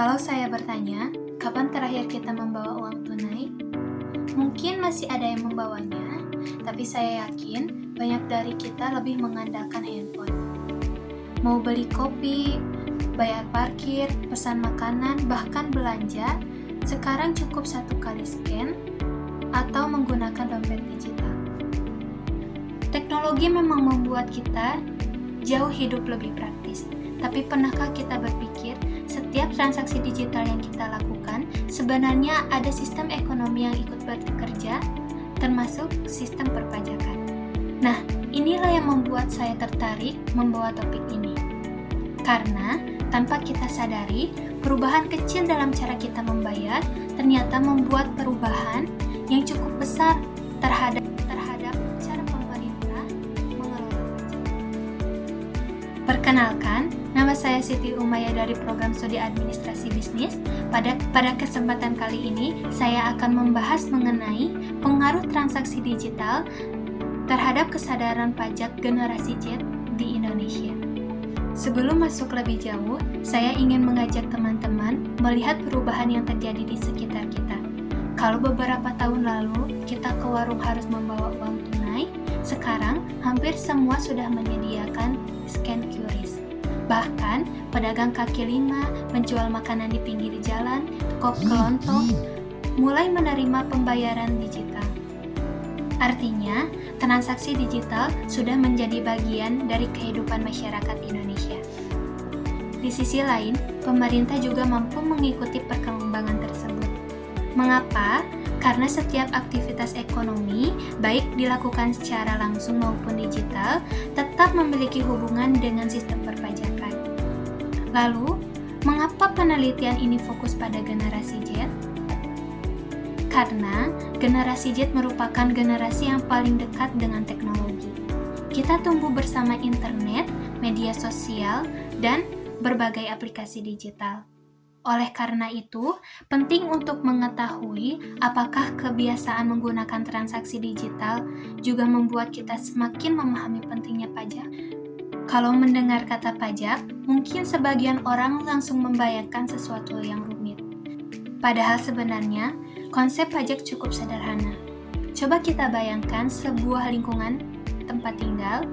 Kalau saya bertanya, kapan terakhir kita membawa uang tunai? Mungkin masih ada yang membawanya, tapi saya yakin banyak dari kita lebih mengandalkan handphone. Mau beli kopi, bayar parkir, pesan makanan, bahkan belanja, sekarang cukup satu kali scan atau menggunakan dompet digital. Teknologi memang membuat kita jauh hidup lebih praktis. Tapi pernahkah kita berpikir setiap transaksi digital yang kita lakukan sebenarnya ada sistem ekonomi yang ikut bekerja, termasuk sistem perpajakan. Nah, inilah yang membuat saya tertarik membawa topik ini. Karena tanpa kita sadari, perubahan kecil dalam cara kita membayar ternyata membuat perubahan yang cukup besar terhadap cara pemerintah mengelola pajak. Perkenalkan, nama saya Siti Umaya dari Program Studi Administrasi Bisnis. Pada kesempatan kali ini, saya akan membahas mengenai pengaruh transaksi digital terhadap kesadaran pajak generasi Z di Indonesia. Sebelum masuk lebih jauh, saya ingin mengajak teman-teman melihat perubahan yang terjadi di sekitar kita. Kalau beberapa tahun lalu kita ke warung harus membawa uang tunai, sekarang hampir semua sudah menyediakan scan QRIS. Bahkan, pedagang kaki lima, penjual makanan di pinggir jalan, toko kelontong, mulai menerima pembayaran digital. Artinya, transaksi digital sudah menjadi bagian dari kehidupan masyarakat Indonesia. Di sisi lain, pemerintah juga mampu mengikuti perkembangan tersebut. Mengapa? Karena setiap aktivitas ekonomi, baik dilakukan secara langsung maupun digital, tetap memiliki hubungan dengan sistem perpajakan. Lalu, mengapa penelitian ini fokus pada generasi Z? Karena generasi Z merupakan generasi yang paling dekat dengan teknologi. Kita tumbuh bersama internet, media sosial, dan berbagai aplikasi digital. Oleh karena itu, penting untuk mengetahui apakah kebiasaan menggunakan transaksi digital juga membuat kita semakin memahami pentingnya pajak. Kalau mendengar kata pajak, mungkin sebagian orang langsung membayangkan sesuatu yang rumit. Padahal sebenarnya, konsep pajak cukup sederhana. Coba kita bayangkan sebuah lingkungan tempat tinggal,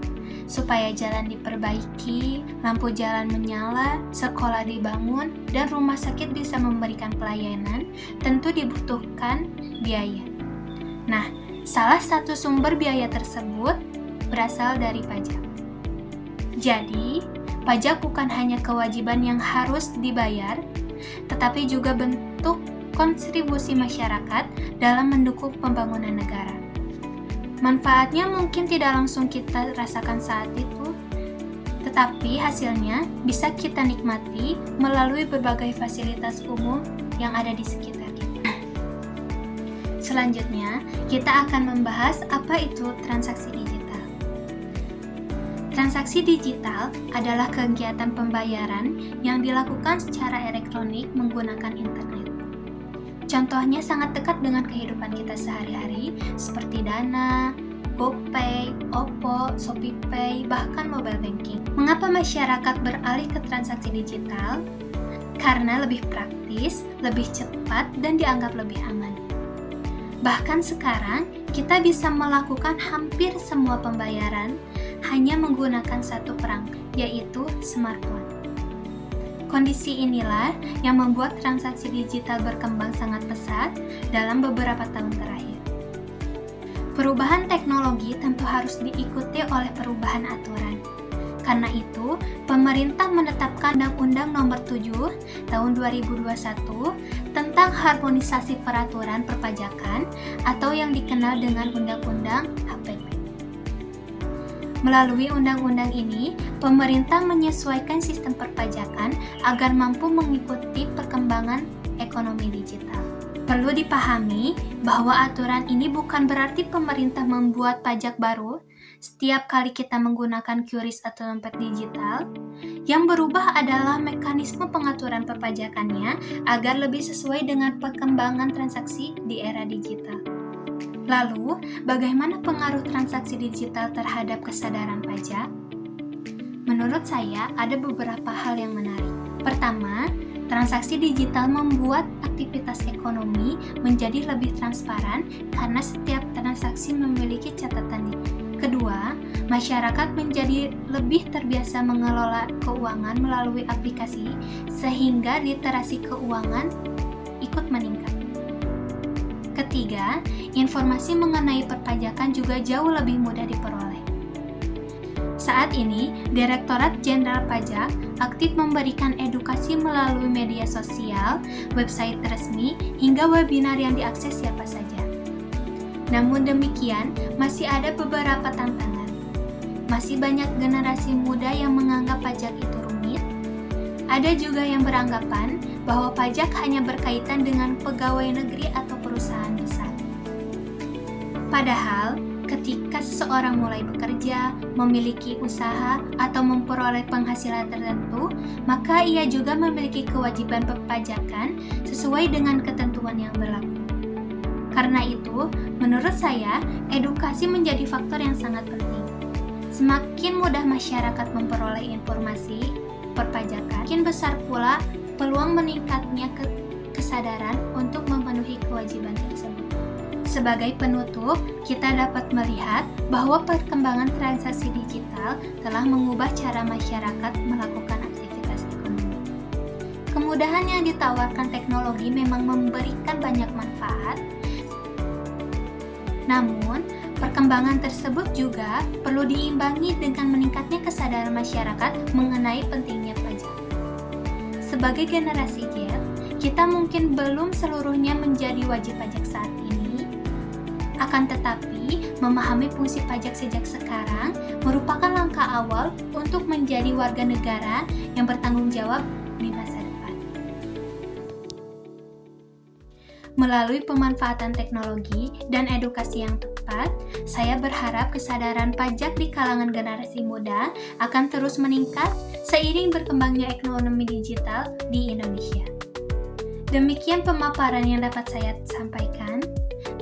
supaya jalan diperbaiki, lampu jalan menyala, sekolah dibangun, dan rumah sakit bisa memberikan pelayanan, tentu dibutuhkan biaya. Nah, salah satu sumber biaya tersebut berasal dari pajak. Jadi, pajak bukan hanya kewajiban yang harus dibayar, tetapi juga bentuk kontribusi masyarakat dalam mendukung pembangunan negara. Manfaatnya mungkin tidak langsung kita rasakan saat itu, tetapi hasilnya bisa kita nikmati melalui berbagai fasilitas umum yang ada di sekitar kita. Selanjutnya, kita akan membahas apa itu transaksi digital. Transaksi digital adalah kegiatan pembayaran yang dilakukan secara elektronik menggunakan internet. Contohnya sangat dekat dengan kehidupan kita sehari-hari, seperti Dana, GoPay, Oppo, ShopeePay, bahkan mobile banking. Mengapa masyarakat beralih ke transaksi digital? Karena lebih praktis, lebih cepat, dan dianggap lebih aman. Bahkan sekarang, kita bisa melakukan hampir semua pembayaran hanya menggunakan satu perangkat, yaitu smartphone. Kondisi inilah yang membuat transaksi digital berkembang sangat pesat dalam beberapa tahun terakhir. Perubahan teknologi tentu harus diikuti oleh perubahan aturan. Karena itu, pemerintah menetapkan Undang-Undang Nomor 7 Tahun 2021 tentang harmonisasi peraturan perpajakan atau yang dikenal dengan Undang-Undang HPP. Melalui undang-undang ini, pemerintah menyesuaikan sistem perpajakan agar mampu mengikuti perkembangan ekonomi digital. Perlu dipahami bahwa aturan ini bukan berarti pemerintah membuat pajak baru setiap kali kita menggunakan QRIS atau dompet digital. Yang berubah adalah mekanisme pengaturan perpajakannya agar lebih sesuai dengan perkembangan transaksi di era digital. Lalu, bagaimana pengaruh transaksi digital terhadap kesadaran pajak? Menurut saya, ada beberapa hal yang menarik. Pertama, Transaksi digital membuat aktivitas ekonomi menjadi lebih transparan karena setiap transaksi memiliki catatan. Kedua, masyarakat menjadi lebih terbiasa mengelola keuangan melalui aplikasi sehingga literasi keuangan ikut meningkat. Ketiga, informasi mengenai perpajakan juga jauh lebih mudah diperoleh. Saat ini, Direktorat Jenderal Pajak aktif memberikan edukasi melalui media sosial, website resmi, hingga webinar yang diakses siapa saja. Namun demikian, masih ada beberapa tantangan. Masih banyak generasi muda yang menganggap pajak itu rumit. Ada juga yang beranggapan bahwa pajak hanya berkaitan dengan pegawai negeri atau perusahaan besar. Padahal, ketika seseorang mulai bekerja, memiliki usaha, atau memperoleh penghasilan tertentu, maka ia juga memiliki kewajiban perpajakan sesuai dengan ketentuan yang berlaku. Karena itu, menurut saya, edukasi menjadi faktor yang sangat penting. Semakin mudah masyarakat memperoleh informasi perpajakan, makin besar pula peluang meningkatnya kesadaran untuk memenuhi kewajiban tersebut. Sebagai penutup, kita dapat melihat bahwa perkembangan transaksi digital telah mengubah cara masyarakat melakukan aktivitas ekonomi. Kemudahan yang ditawarkan teknologi memang memberikan banyak manfaat, namun perkembangan tersebut juga perlu diimbangi dengan meningkatnya kesadaran masyarakat mengenai pentingnya pajak. Sebagai generasi Z, kita mungkin belum seluruhnya menjadi wajib pajak saat ini. Akan tetapi, memahami fungsi pajak sejak sekarang merupakan langkah awal untuk menjadi warga negara yang bertanggung jawab di masa depan. Melalui pemanfaatan teknologi dan edukasi yang tepat, saya berharap kesadaran pajak di kalangan generasi muda akan terus meningkat seiring berkembangnya ekonomi digital di Indonesia. Demikian pemaparan yang dapat saya sampaikan.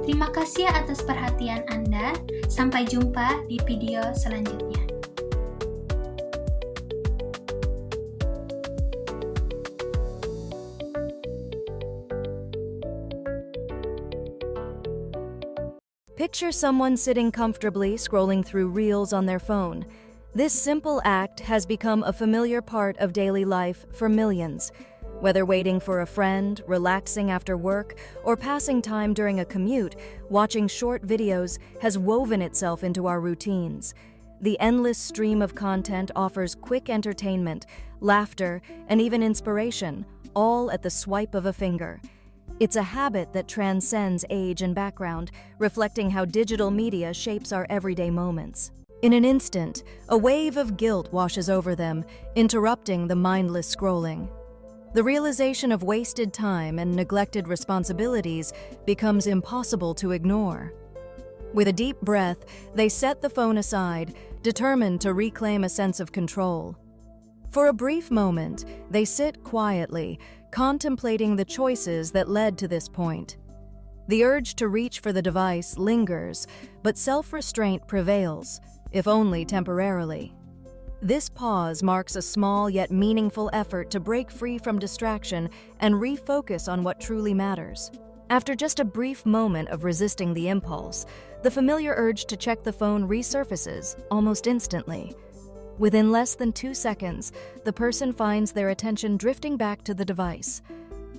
Terima kasih atas perhatian Anda. Sampai jumpa di video selanjutnya. Picture someone sitting comfortably scrolling through reels on their phone. This simple act has become a familiar part of daily life for millions. Whether waiting for a friend, relaxing after work, or passing time during a commute, watching short videos has woven itself into our routines. The endless stream of content offers quick entertainment, laughter, and even inspiration, all at the swipe of a finger. It's a habit that transcends age and background, reflecting how digital media shapes our everyday moments. In an instant, a wave of guilt washes over them, interrupting the mindless scrolling. The realization of wasted time and neglected responsibilities becomes impossible to ignore. With a deep breath, they set the phone aside, determined to reclaim a sense of control. For a brief moment, they sit quietly, contemplating the choices that led to this point. The urge to reach for the device lingers, but self-restraint prevails, if only temporarily. This pause marks a small yet meaningful effort to break free from distraction and refocus on what truly matters. After just a brief moment of resisting the impulse, the familiar urge to check the phone resurfaces almost instantly. Within less than 2 seconds, the person finds their attention drifting back to the device.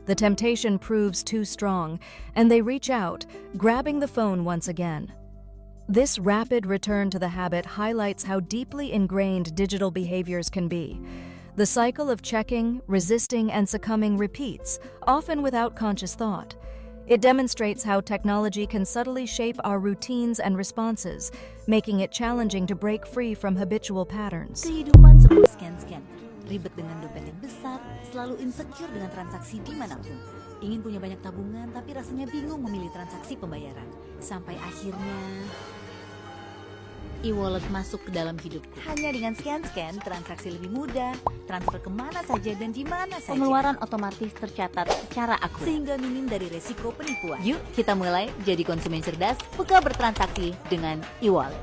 The temptation proves too strong, and they reach out, grabbing the phone once again. This rapid return to the habit highlights how deeply ingrained digital behaviors can be. The cycle of checking, resisting, and succumbing repeats, often without conscious thought. It demonstrates how technology can subtly shape our routines and responses, making it challenging to break free from habitual patterns. Kehidupan sebelum scan-scan, ribet dengan dompet yang besar, selalu insecure dengan transaksi dimanapun. Ingin punya banyak tabungan, tapi rasanya bingung memilih transaksi pembayaran. Sampai akhirnya e-wallet masuk ke dalam hidupku. Hanya dengan scan-scan, transaksi lebih mudah, transfer kemana saja dan di mana saja. Pengeluaran otomatis tercatat secara akurat, sehingga minim dari resiko penipuan. Yuk kita mulai jadi konsumen cerdas, buka bertransaksi dengan e-wallet.